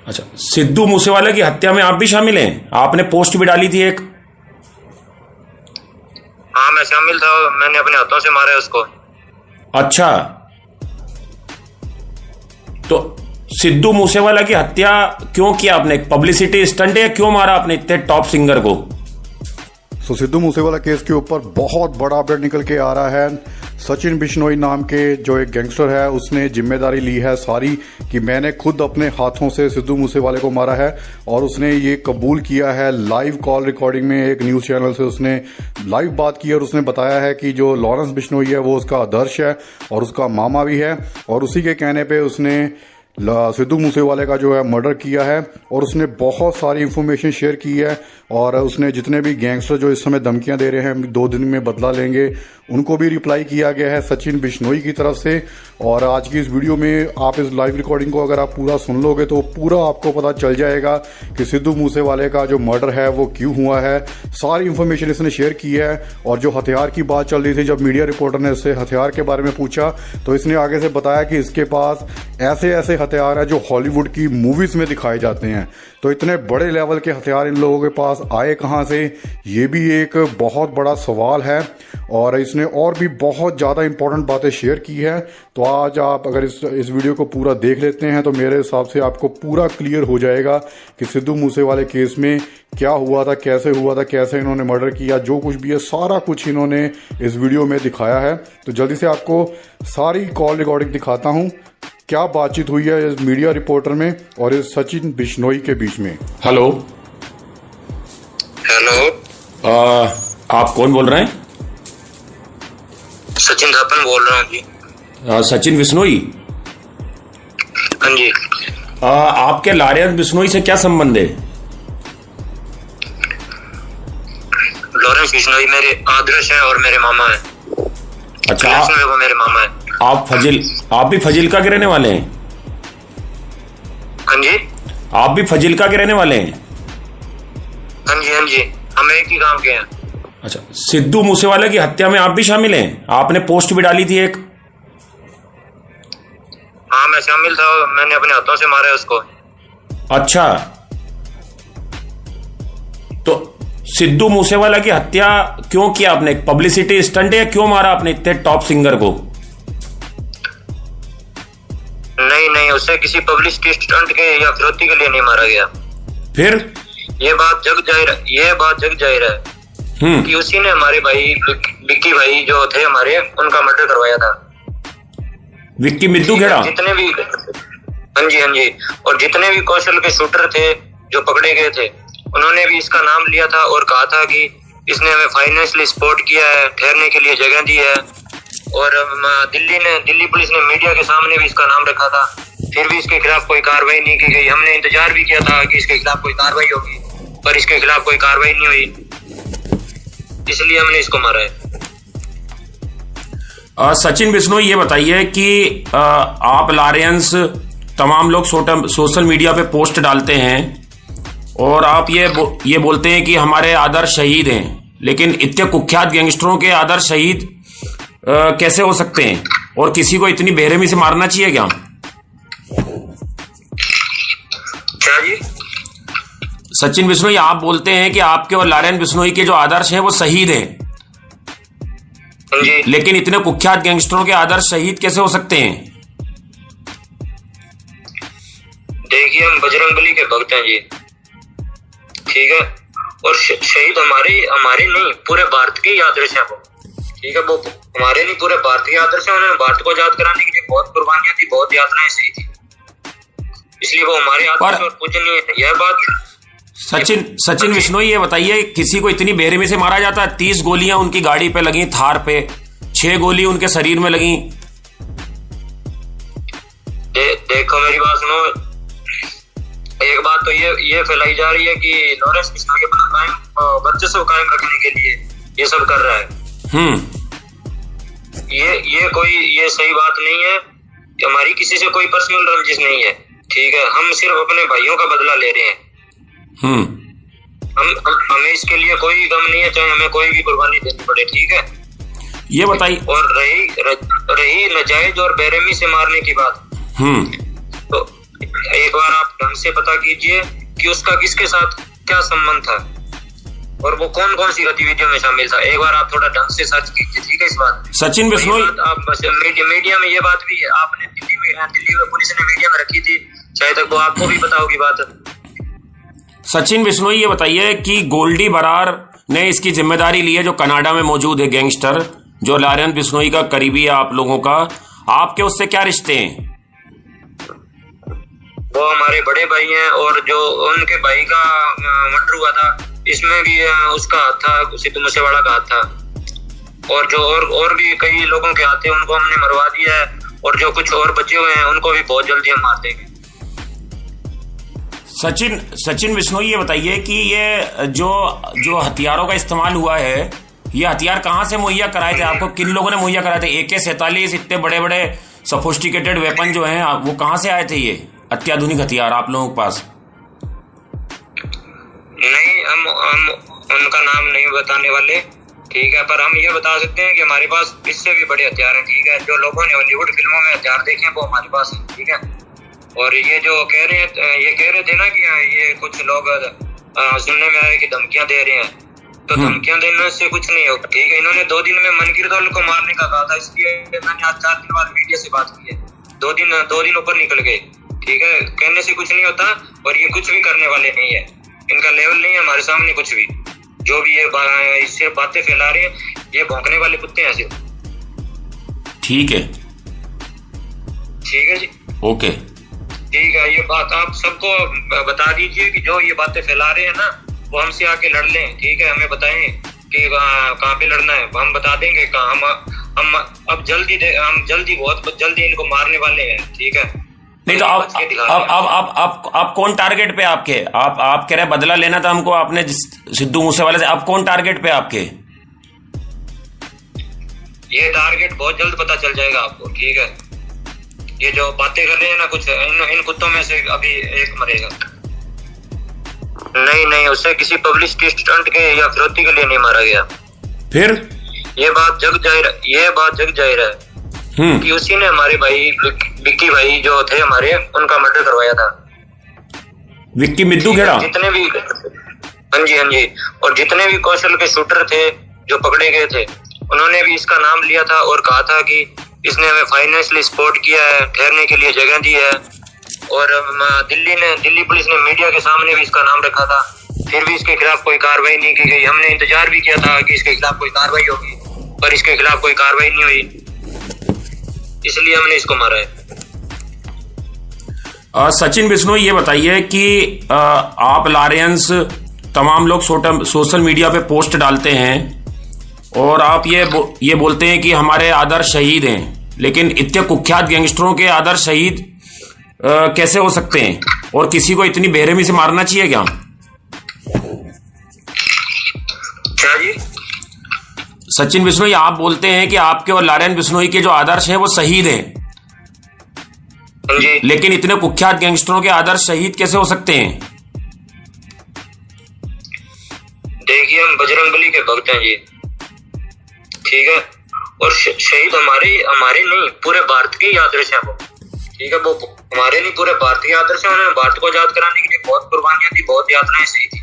अच्छा, सिद्धू मूसेवाला की हत्या में आप भी शामिल हैं? आपने पोस्ट भी डाली थी एक। हाँ मैं शामिल था, मैंने अपने हाथों से मारा है उसको। अच्छा, तो सिद्धू मूसेवाला की हत्या क्यों किया आपने? पब्लिसिटी स्टंट है? क्यों मारा आपने इतने टॉप सिंगर को? तो सिद्धू मूसेवाला केस के ऊपर बहुत बड़ा अपडेट निकल के आ रहा है। सचिन बिश्नोई नाम के जो एक गैंगस्टर है उसने जिम्मेदारी ली है सारी कि मैंने खुद अपने हाथों से सिद्धू मूसेवाले को मारा है, और उसने ये कबूल किया है। लाइव कॉल रिकॉर्डिंग में एक न्यूज़ चैनल से उसने लाइव बात की और उसने बताया है कि जो लॉरेंस बिश्नोई है वो उसका आदर्श है और उसका मामा भी है, और उसी के कहने पे उसने सिद्धू मूसेवाले का जो है मर्डर किया है। और उसने बहुत सारी इंफॉर्मेशन शेयर की है, और उसने जितने भी गैंगस्टर जो इस समय धमकियां दे रहे हैं 2 दिन में बदला लेंगे, उनको भी रिप्लाई किया गया है सचिन बिश्नोई की तरफ से। और आज की इस वीडियो में आप इस लाइव रिकॉर्डिंग को अगर आप पूरा सुन लोगे तो पूरा आपको पता चल जाएगा कि सिद्धू मूसेवाले का जो मर्डर है वो क्यों हुआ है। सारी इंफॉर्मेशन इसने शेयर की है। और जो हथियार की बात चल रही थी, जब मीडिया रिपोर्टर ने इससे हथियार के बारे में पूछा तो इसने आगे से बताया कि इसके पास ऐसे ऐसे हथियार है जो हॉलीवुड की मूवीज में दिखाए जाते हैं। तो इतने बड़े लेवल के हथियार इन लोगों के पास आए कहां से, ये भी एक बहुत बड़ा सवाल है। और इसने और भी बहुत ज़्यादा इंपॉर्टेंट बातें शेयर की है। तो आज आप अगर इस वीडियो को पूरा देख लेते हैं तो मेरे हिसाब से आपको पूरा क्लियर हो जाएगा कि सिद्धू मूसेवाले केस में क्या हुआ था, कैसे इन्होंने मर्डर किया, जो कुछ भी है सारा कुछ इन्होंने इस वीडियो में दिखाया है। तो जल्दी से आपको सारी कॉल रिकॉर्डिंग दिखाता हूँ, क्या बातचीत हुई है इस मीडिया रिपोर्टर में और इस सचिन बिश्नोई के बीच में। हेलो हेलो, आप कौन बोल रहे हैं? सचिन थापन बोल रहा हूँ जी। सचिन बिश्नोई? हाँ जी। आपके लॉरेंस बिश्नोई से क्या संबंध है? लॉरेंस बिश्नोई मेरे आदर्श हैं और मेरे मामा हैं। अच्छा, वो मेरे मामा हैं। आप भी फजीलका के रहने वाले हैं? हाँ जी। आप भी फजीलका के रहने वाले हैं? हाँ जी, हाँ जी, हम एक ही काम के हैं। अच्छा, सिद्धू मूसेवाला की हत्या में आप भी शामिल हैं? आपने पोस्ट भी डाली थी एक। हाँ मैं शामिल था, मैंने अपने हाथों से मारा है उसको। अच्छा, तो सिद्धू मूसेवाला की हत्या क्यों किया आपने? पब्लिसिटी स्टंट है? क्यों मारा आपने इतने टॉप सिंगर को? नहीं, उसे किसी पब्लिसिटी स्टंट के या फिरौती के लिए नहीं मारा गया। फिर ये बात जग जाहिर है कि उसी ने हमारे भाई विक्की भाई जो थे हमारे, उनका मर्डर करवाया था। विक्की मिद्दू घेड़ा? जितने भी, हाँ जी, और जितने भी कौशल के शूटर थे जो पकड़े गए थे, उन्होंने भी इसका नाम लिया था और कहा था कि इसने हमें फाइनेंशियली सपोर्ट किया है, ठहरने के लिए जगह दी है। और दिल्ली पुलिस ने मीडिया के सामने भी इसका नाम रखा था, फिर भी इसके खिलाफ कोई कार्रवाई नहीं की गई। हमने इंतजार भी किया था कि इसके खिलाफ कोई कार्रवाई होगी, पर इसके खिलाफ कोई कार्रवाई नहीं हुई, इसलिए हमने इसको मारा है। सचिन बिश्नोई, ये बताइए कि आप लॉरेंस, तमाम लोग सोशल मीडिया पे पोस्ट डालते हैं और आप ये बोलते हैं कि हमारे आदर्श शहीद हैं, लेकिन इतने कुख्यात गैंगस्टरों के आदर्श शहीद कैसे हो सकते हैं? और किसी को इतनी बेरहमी से मारना चाहिए क्या? क्या जी? सचिन बिश्नोई, आप बोलते हैं कि आपके और लॉरेंस बिश्नोई के जो आदर्श हैं वो शहीद हैं, लेकिन इतने कुख्यात गैंगस्टरों के आदर्श शहीद कैसे हो सकते हैं? देखिए, हम बजरंगबली के भक्त हैं जी, ठीक है, और शहीद हमारे नहीं, पूरे भारत के आदर्श हैं वो, ठीक है। वो हमारे नहीं, पूरे भारत के आदर्श हैं। उन्होंने भारत को आजाद कराने के लिए बहुत कुर्बानियां दी, बहुत यातनाएं सही थी, इसलिए वो हमारे आदर्श और पूजनीय है। यह बात सचिन बिश्नोई, ये बताइए, किसी को इतनी बेरहमी से मारा जाता है? 30 गोलियां उनकी गाड़ी पे लगी, थार पे 6 गोली उनके शरीर में लगी। देखो मेरी बात सुनो, एक बात तो ये फैलाई जा रही है कि लॉरेंस बिश्नोई अपना वर्चस्व कायम रखने के लिए ये सब कर रहा है। ये सही बात नहीं है। हमारी किसी से कोई पर्सनल रंजिश नहीं है, ठीक है। हम सिर्फ अपने भाइयों का बदला ले रहे हैं। हमें इसके लिए कोई गम नहीं है, चाहे हमें कोई भी कुर्बानी देनी पड़े, ठीक है। ये बताइए, और रही नजायज और बेरहमी से मारने की बात, तो एक बार आप ढंग से पता कीजिए कि उसका किसके साथ क्या संबंध था और वो कौन कौन सी गतिविधियों में शामिल था। एक बार आप थोड़ा ढंग से सर्च कीजिए, ठीक है। इस बात सचिन बिश्नोई, आप बस मीडिया में ये बात भी है, आपने दिल्ली में पुलिस ने मीडिया में रखी थी, शायद तक वो आपको भी पता होगी बात। सचिन बिश्नोई ये बताइए कि गोल्डी बरार ने इसकी जिम्मेदारी ली है, जो कनाडा में मौजूद है गैंगस्टर, जो लारेंस बिश्नोई का करीबी है आप लोगों का, आपके उससे क्या रिश्ते हैं? वो हमारे बड़े भाई हैं और जो उनके भाई का मर्डर हुआ था इसमें भी उसका हाथ था, सिद्धू मूसेवाला का हाथ था। और जो और भी कई लोगों के हाथ थे उनको हमने मरवा दिया है और जो कुछ और बचे हुए हैं उनको भी बहुत जल्दी हम मार देंगे। सचिन बिश्नोई ये बताइए कि ये जो हथियारों का इस्तेमाल हुआ है, ये हथियार कहाँ से मुहैया कराए थे आपको? किन लोगों ने मुहैया कराए थे? AK-47 इतने बड़े बड़े सोफिस्टिकेटेड वेपन जो हैं वो कहाँ से आए थे? ये अत्याधुनिक हथियार आप लोगों के पास? नहीं, हम उनका नाम नहीं बताने वाले, ठीक है, पर हम ये बता सकते हैं कि हमारे पास इससे भी बड़े हथियार हैं, ठीक है। जो लोगों ने हॉलीवुड फिल्मों में हथियार देखे हैं वो हमारे पास है, ठीक है। और ये जो कह रहे थे ना कि ये कुछ लोग सुनने में आए कि धमकियां दे रहे हैं, तो धमकियां देने से कुछ नहीं होगा, ठीक है। इन्होंने 2 दिन में मनकीरदौल को मारने का कहा था, इसलिए मैंने आज 4 दिन बाद मीडिया से बात की है। 2 दिन ऊपर निकल गए, ठीक है। कहने से कुछ नहीं होता और ये कुछ भी करने वाले नहीं है, इनका लेवल नहीं है हमारे सामने कुछ भी। जो भी ये सिर्फ बातें फैला रहे हैं, ये भौंकने वाले कुत्ते हैं सिर्फ। ठीक है जी, ओके, ठीक है। ये बात आप सबको बता दीजिए कि जो ये बातें फैला रहे हैं ना वो हमसे आके लड़ लें, ठीक है। हमें बताएं कि कहाँ पे लड़ना है, हम बता देंगे कहाँ। हम अब बहुत जल्दी इनको मारने वाले हैं, ठीक है। नहीं तो अब कौन टारगेट पे आपके? आप कह रहे बदला लेना था हमको आपने सिद्धू मूसेवाले से, अब कौन टारगेट पे आपके? ये टारगेट बहुत जल्द पता चल जाएगा आपको, ठीक है। ये जो बातें कर रहे हैं ना कुछ, इन कुत्तों में से अभी एक मरेगा। नहीं, उससे किसी पब्लिसिटी स्टंट के या फिरौती के लिए नहीं मारा गया। फिर ये बात जग जाहिर है कि उसी ने हमारे भाई विक्की भाई जो थे हमारे, उनका मर्डर करवाया था। विक्की मिद्दू खेड़ा? जितने भी हाँ जी और जितने भी कौशल के शूटर थे जो पकड़े गए थे, उन्होंने भी इसका नाम लिया था और कहा था कि इसने हमें फाइनेंशियली सपोर्ट किया है, ठहरने के लिए जगह दी है। और दिल्ली पुलिस ने मीडिया के सामने भी इसका नाम रखा था, फिर भी इसके खिलाफ कोई कार्रवाई नहीं की गई। हमने इंतजार भी किया था कि इसके खिलाफ कोई कार्रवाई होगी, पर इसके खिलाफ कोई कार्रवाई नहीं हुई, इसलिए हमने इसको मारा है। सचिन बिश्नोई ये बताइए कि आप लारेंस तमाम लोग सोशल मीडिया पे पोस्ट डालते हैं और आप ये बोलते हैं कि हमारे आदर्श शहीद हैं, लेकिन इतने कुख्यात गैंगस्टरों के आदर्श शहीद कैसे हो सकते हैं? और किसी को इतनी बेरहमी से मारना चाहिए क्या? जी सचिन बिश्नोई, आप बोलते हैं कि आपके और लारेंस बिश्नोई के जो आदर्श हैं वो शहीद हैं, लेकिन इतने कुख्यात गैंगस्टरों के आदर्श शहीद कैसे हो सकते हैं? देखिए, हम बजरंगबली के भक्त हैं जी, ठीक है। और शहीद हमारे नहीं, पूरे भारत के ही आदर्श हैं वो, ठीक है। वो हमारे नहीं, पूरे भारत के आदर्श हैं। उन्होंने भारत को आजाद कराने के लिए बहुत कुर्बानियां दी, बहुत यातनाएं सही थी।